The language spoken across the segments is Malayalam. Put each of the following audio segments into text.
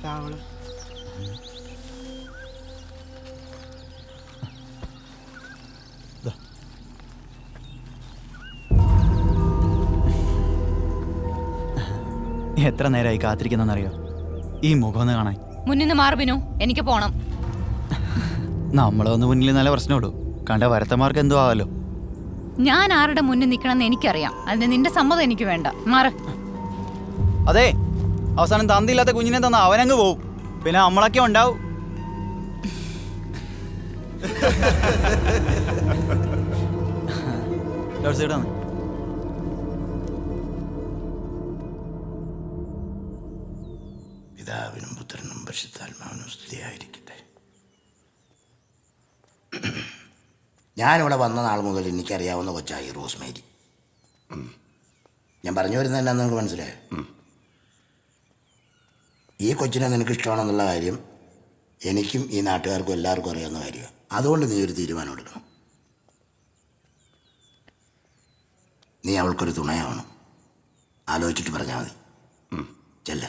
കാവള്. എത്ര നേരമായി കാത്തിരിക്കുന്നറിയോ ഈ മുഖം ഒന്ന് കാണാൻ? മുന്നിന്ന് മാർബിനു, എനിക്ക് പോണം. നമ്മളൊന്ന് മുന്നിൽ നല്ല പ്രശ്നമുള്ളൂ. കണ്ട വരത്തമാർക്ക് എന്തോ ആവല്ലോ. ഞാൻ ആരുടെ മുന്നിൽ നിൽക്കണമെന്ന് എനിക്കറിയാം. അതിന് നിന്റെ സമ്മതം എനിക്ക് വേണ്ട. മാറ്. അതെ, അവസാനം തന്തിയില്ലാത്ത കുഞ്ഞിനെ തന്ന അവനങ്ങ് പോവും. പിന്നെ നമ്മളൊക്കെ ഉണ്ടാവും. പിതാവിനും പുത്രനും പരിശുദ്ധാത്മാവിനും സ്തുതിയായിരിക്കട്ടെ. ഞാനിവിടെ വന്ന നാൾ മുതൽ എനിക്കറിയാവുന്ന കൊച്ചായി റോസ്മേരി. ഞാൻ പറഞ്ഞു വരുന്നത് എന്നാന്ന് നിങ്ങൾക്ക് മനസ്സിലായോ? ഈ കൊച്ചിനെ നിനക്ക് ഇഷ്ടമാണെന്നുള്ള കാര്യം എനിക്കും ഈ നാട്ടുകാർക്കും എല്ലാവർക്കും അറിയാവുന്ന കാര്യമാണ്. അതുകൊണ്ട് നീ ഒരു തീരുമാനം എടുക്കണം. നീ അവൾക്കൊരു തുണയാവണം. ആലോചിച്ചിട്ട് പറഞ്ഞാൽ മതി. ചെല്ല.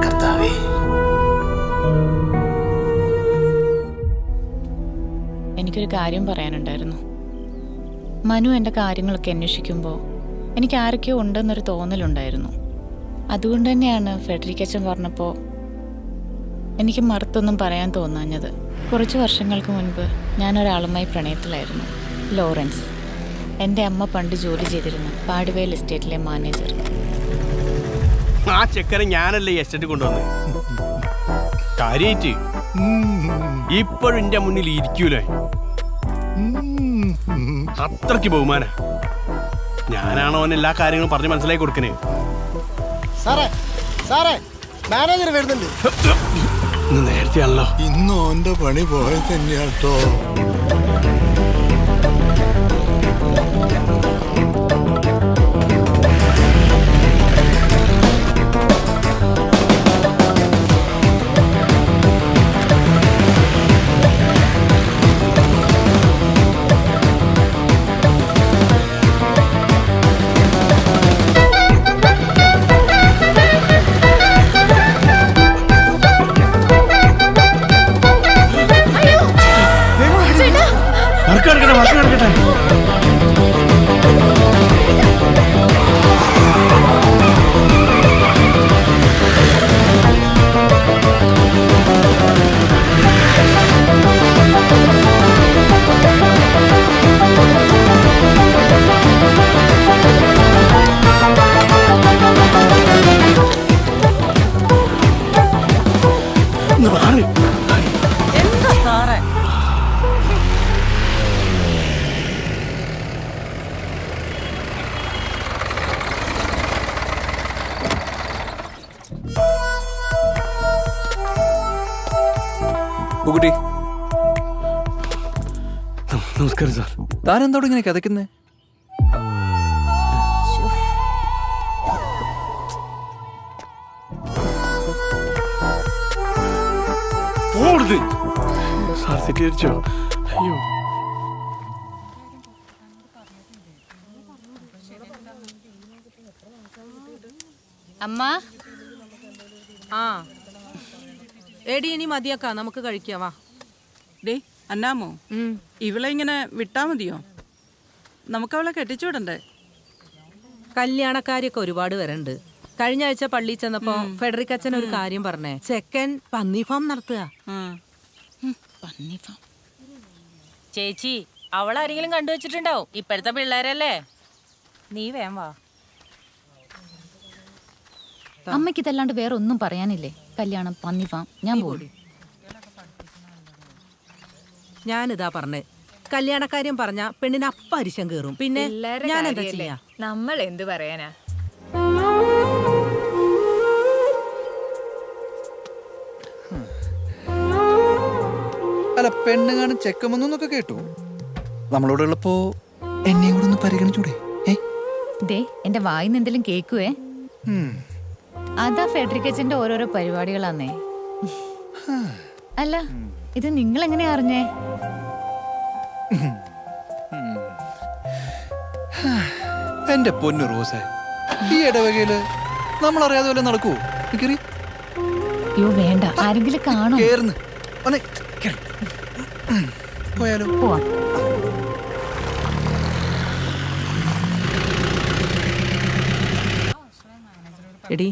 കർത്താവേ, എനിക്കൊരു കാര്യം പറയാനുണ്ടായിരുന്നു. മനു എൻ്റെ കാര്യങ്ങളൊക്കെ അന്വേഷിക്കുമ്പോൾ എനിക്ക് ആരൊക്കെയോ ഉണ്ടെന്നൊരു തോന്നലുണ്ടായിരുന്നു. അതുകൊണ്ട് തന്നെയാണ് ഫെഡറിക് അച്ഛൻ പറഞ്ഞപ്പോൾ എനിക്ക് മറുത്തൊന്നും പറയാൻ തോന്നാഞ്ഞത്. കുറച്ച് വർഷങ്ങൾക്ക് മുൻപ് ഞാനൊരാളുമായി പ്രണയത്തിലായിരുന്നു. ലോറൻസ്. എൻ്റെ അമ്മ പണ്ട് ജോലി ചെയ്തിരുന്ന പാടിവേൽ എസ്റ്റേറ്റിലെ മാനേജർ. ആ ചെക്കനെ ഞാനല്ലേ ഈ എസ്റ്റേറ്റ് കൊണ്ടുവന്ന്. കാര്യായിട്ട് ഇപ്പോഴും എന്റെ മുന്നിൽ ഇരിക്കൂലേ, അത്രയ്ക്ക് ബഹുമാന. ഞാനാണോ അവൻ എല്ലാ കാര്യങ്ങളും പറഞ്ഞ് മനസ്സിലാക്കി കൊടുക്കണേ. മാനേജർ വരുന്നുണ്ട്. ഇന്ന് നേരത്തെയാണല്ലോ. ഇന്ന് ഓന്റെ പണി പോയത് തന്നെയാട്ടോ. നമസ്കാരം സാർ. താൻ എന്തോട് ഇങ്ങനെ കിതക്കുന്നേ? സാർ തെറ്റിദ്ധരിച്ചോ? അയ്യോ, അമ്മ. എടി ഇനി മതിയാക്കാം, നമുക്ക് കഴിക്കാവാ. ഡേ അന്നാമോ, ഇവളെ ഇങ്ങനെ വിട്ടാ മതിയോ? നമുക്കവളെ കെട്ടിച്ചുവിടണ്ടേ? കല്യാണക്കാരിയൊക്കെ ഒരുപാട് വരണ്ട്. കഴിഞ്ഞ ആഴ്ച പള്ളിയിൽ ചെന്നപ്പോ ഫെഡറിക് അച്ഛൻ ഒരു കാര്യം പറഞ്ഞേ. ചെക്കൻ പന്നി ഫാം നടത്തുക. ചേച്ചി, അവളാരെങ്കിലും കണ്ടുവച്ചിട്ടുണ്ടാവും. ഇപ്പോഴത്തെ പിള്ളേരല്ലേ. നീ വേം വാ. അമ്മയ്ക്ക് ഇതല്ലാണ്ട് വേറെ ഒന്നും പറയാനില്ലേ? കല്യാണം, പന്നി ഫാം. ഞാൻ പോടി. ഞാനിതാ പറഞ്ഞേ, കല്യാണക്കാര്യം പറഞ്ഞ പെണ്ണിന് അപ്പ അരിശം കയറും. പിന്നെ ഞാൻ എന്താ ചെയ്യാ? നമ്മൾ എന്ത് പറയാനാ? അല്ല, പെണ്ണുകാണും ചെക്കമെന്നൊക്കെ കേട്ടു. നമ്മളോട് ഉള്ളപ്പോ എന്നെയും കൂടെ ഒന്ന് പരിഗണിച്ചൂടെ? ദേ, എന്റെ വായിന്ന് എന്തെങ്കിലും കേക്കുവേ. അതാ ഫെഡറിക് അച്ഛന്റെ ഓരോരോ പരിപാടികളാന്നേ. അല്ല, ഇത് നിങ്ങൾ എങ്ങനെയാ അറിഞ്ഞേ? എന്റെ പൊന്നു റോസേ, ഈ ഇടവകയില് നമ്മളറിയാതെ വല്ല നടക്കുവോ? കേറി അയ്യോ വേണ്ട, ആരെങ്കിലും കാണും. കേറുന്നു വന്നേ, കേറ്. പോയാലോ? പോവാം. എടി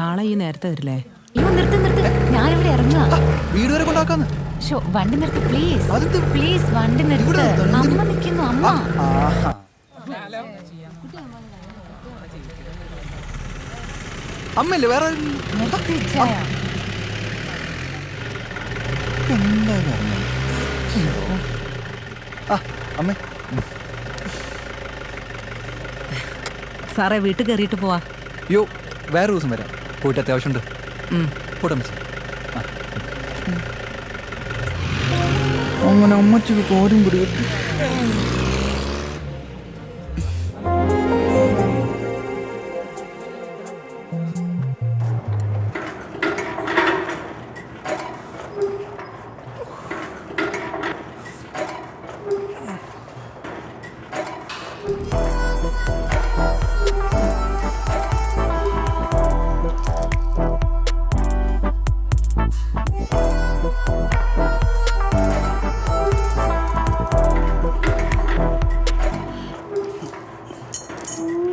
നാളെ ഈ നേരത്തെ വരില്ലേ? അയ്യോ നിർത്ത് നിർത്ത്, ഞാനിവിടെ ഇറങ്ങാം. വീട് വരെ കൊണ്ടാക്കാന്ന്. വണ്ടി നിർത്ത് പ്ലീസ്. അതെന്ത്? പ്ലീസ് വണ്ടി നിർത്ത്. അമ്മ നിൽക്കുന്നു, അമ്മ. ആഹാ. അമ്മല്ലേ വേറെ നിർത്തി ചായ. എന്തായാലും അറിഞ്ഞോ? അമ്മേ, സാറേ വീട്ടിൽ കയറിയിട്ട് പോവാ. യോ വേറെ ദിവസം വരാം. പോയിട്ട് അത്യാവശ്യമുണ്ട്. പോട്ടെ അമ്മച്ചി. അങ്ങനെ അമ്മച്ചിക്ക് കോരും കൂടി കിട്ടി.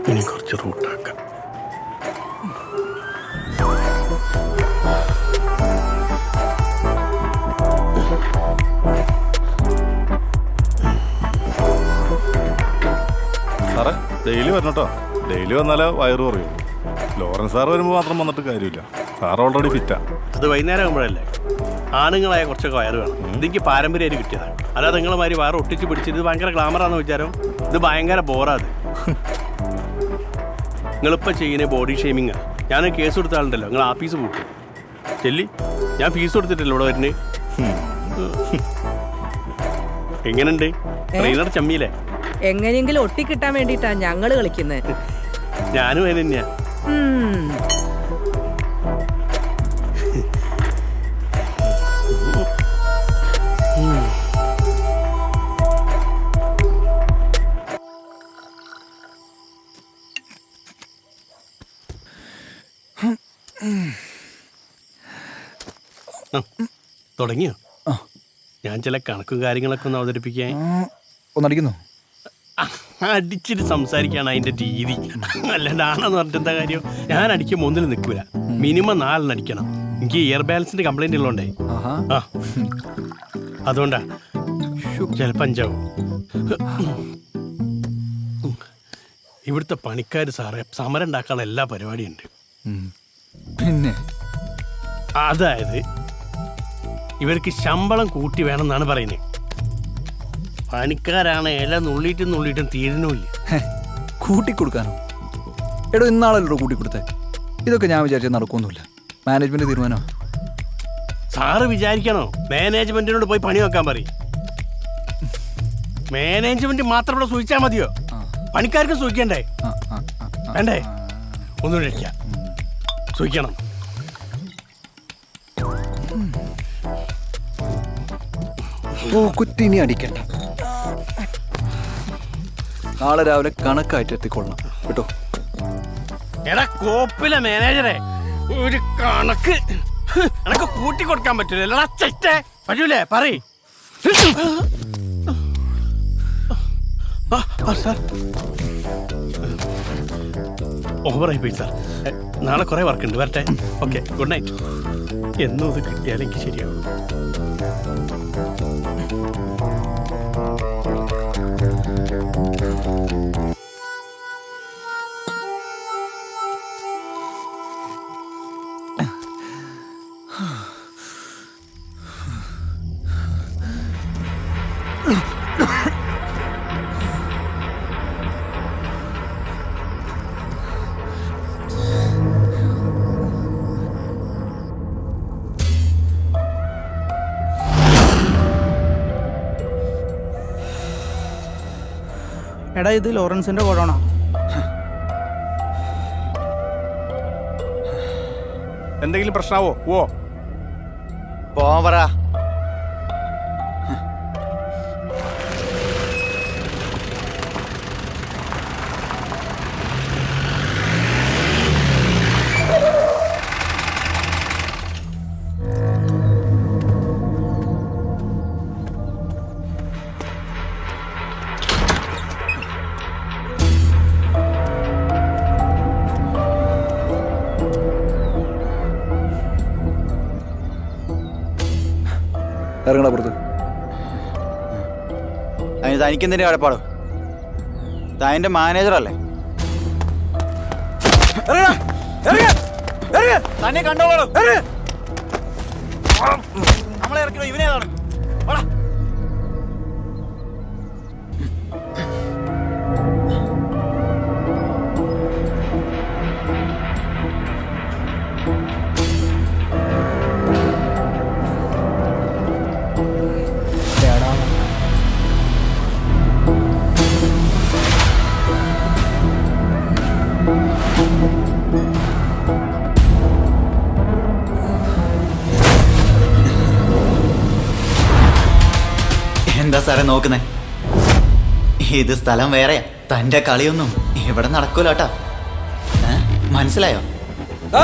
ഇനി കുറച്ച് റൂട്ടാക്കാം. സാറേ ഡെയിലി വരണം കേട്ടോ. ഡെയിലി വന്നാലേ വയറ് കുറയും. ലോറൻസ് സാർ വരുമ്പോൾ മാത്രം വന്നിട്ട് കാര്യമില്ല. സാർ ഓൾറെഡി ഫിറ്റാ. അത് വൈകുന്നേരം ആകുമ്പോഴല്ലേ. ആണുങ്ങളായ കുറച്ചൊക്കെ വയറ് വേണം. ഇതെനിക്ക് പാരമ്പര്യമായിട്ട് കിട്ടിയതാണ്. അല്ലാതെ നിങ്ങളുമാതിരി വയറ് ഒട്ടിച്ച് പിടിച്ചിട്ട് ഇത് ഭയങ്കര ഗ്ലാമറാണെന്ന് വിചാരം. ഇത് ഭയങ്കര ബോറാത്. നിങ്ങളിപ്പോൾ ചെയ്യുന്ന ബോഡി ഷെയ്മിങ്ങാണ്. ഞാൻ കേസ് കൊടുത്ത ആളുണ്ടല്ലോ, നിങ്ങൾ ആഫീസ് പൂട്ടും. ചെല്ലി ഞാൻ ഫീസ് കൊടുത്തിട്ടില്ല ഇവിടെ വരുന്നത്. എങ്ങനെയുണ്ട് ട്രെയിനർ ചമ്മിയില്ലേ? എങ്ങനെയെങ്കിലും ഒട്ടിക്കിട്ടാൻ വേണ്ടിട്ടാ ഞങ്ങള് കളിക്കുന്നത്. ഞാനും അതിന് തന്നെയാ. തുടങ്ങിയോ? ഞാൻ ചില കണക്കും കാര്യങ്ങളൊക്കെ ഒന്ന് അവതരിപ്പിക്കാൻ. ഒന്നടിക്കുന്നു. അടിച്ചിട്ട് സംസാരിക്കാണ് അതിന്റെ രീതി. അല്ലാണ്ട് ആണെന്ന് പറഞ്ഞിട്ട് എന്താ കാര്യം? ഞാൻ അടിക്കുമ്പോൾ ഒന്നിൽ നിൽക്കൂല, മിനിമം 4 അടിക്കണം. എനിക്ക് ഇയർ ബാലൻസിന്റെ കംപ്ലൈന്റ് ഉള്ളതുകൊണ്ടേ. ആ അതുകൊണ്ടാ ചിലപ്പോൾ 5 ആവും. ഇവിടുത്തെ പണിക്കാർ സാറേ സമരം ഉണ്ടാക്കാനുള്ള എല്ലാ പരിപാടിയുണ്ട്. പിന്നെ അതായത് ഇവർക്ക് ശമ്പളം കൂട്ടി വേണമെന്നാണ് പറയുന്നത്. പണിക്കാരാണ് ഇല നുള്ളിയിട്ടും തീരുന്നില്ല. കൂട്ടിക്കൊടുക്കാനോ? എടോ ഇന്നാളല്ലോ കൂട്ടിക്കൊടുത്തേ. ഇതൊക്കെ ഞാൻ വിചാരിച്ചാൽ നടക്കൊന്നുമില്ല. മാനേജ്മെന്റ് തീരുമാനോ? സാറ് വിചാരിക്കണോ? മാനേജ്മെന്റിനോട് പോയി പണി വെക്കാൻ പറയും. മാനേജ്മെന്റ് മാത്രം ഇവിടെ സൂചിച്ചാൽ മതിയോ? പണിക്കാർക്ക് സൂചിക്കണ്ടേ? വേണ്ടേ? ഒന്നുകൂടി അടിക്കാം. സൂചിക്കണം. കുറ്റിനി അടിക്കണ്ട. നാളെ രാവിലെ കണക്കായിട്ട് എത്തിക്കൊള്ളണം കേട്ടോ. എടാ കോപ്പിലെ മാനേജറെ, ഒരു കണക്ക് എനക്ക് കൂട്ടി കൊടുക്കാൻ പറ്റൂല. പറ്റൂലേ? പറയ്. ഓവറായി പോയി സാർ. നാളെ കുറെ വർക്ക് ഉണ്ട്. വരട്ടെ. Okay, good night. എന്നും ഇത് കിട്ടിയാൽ എനിക്ക് ശരിയാവും. എടാ ഇത് ലോറൻസിന്റെ കോടാണോ? എന്തെങ്കിലും പ്രശ്നമാവോ? ഓ പോവാൻ പറ. ഇറങ്ങണ പുറത്ത്. അതിന് തനിക്കെന്തിന്റെ കടപ്പാടോ? താൻ എൻ്റെ മാനേജറല്ലേ? തന്നെ കണ്ടോളൂ. നമ്മളെ ഇറക്കണോ ഇവനേതാണ്? എന്താ സാറേ നോക്കുന്നേ? ഇത് സ്ഥലം വേറെയാ. തന്റെ കളിയൊന്നും ഇവിടെ നടക്കൂല കേട്ടാ. മനസ്സിലായോ? ആ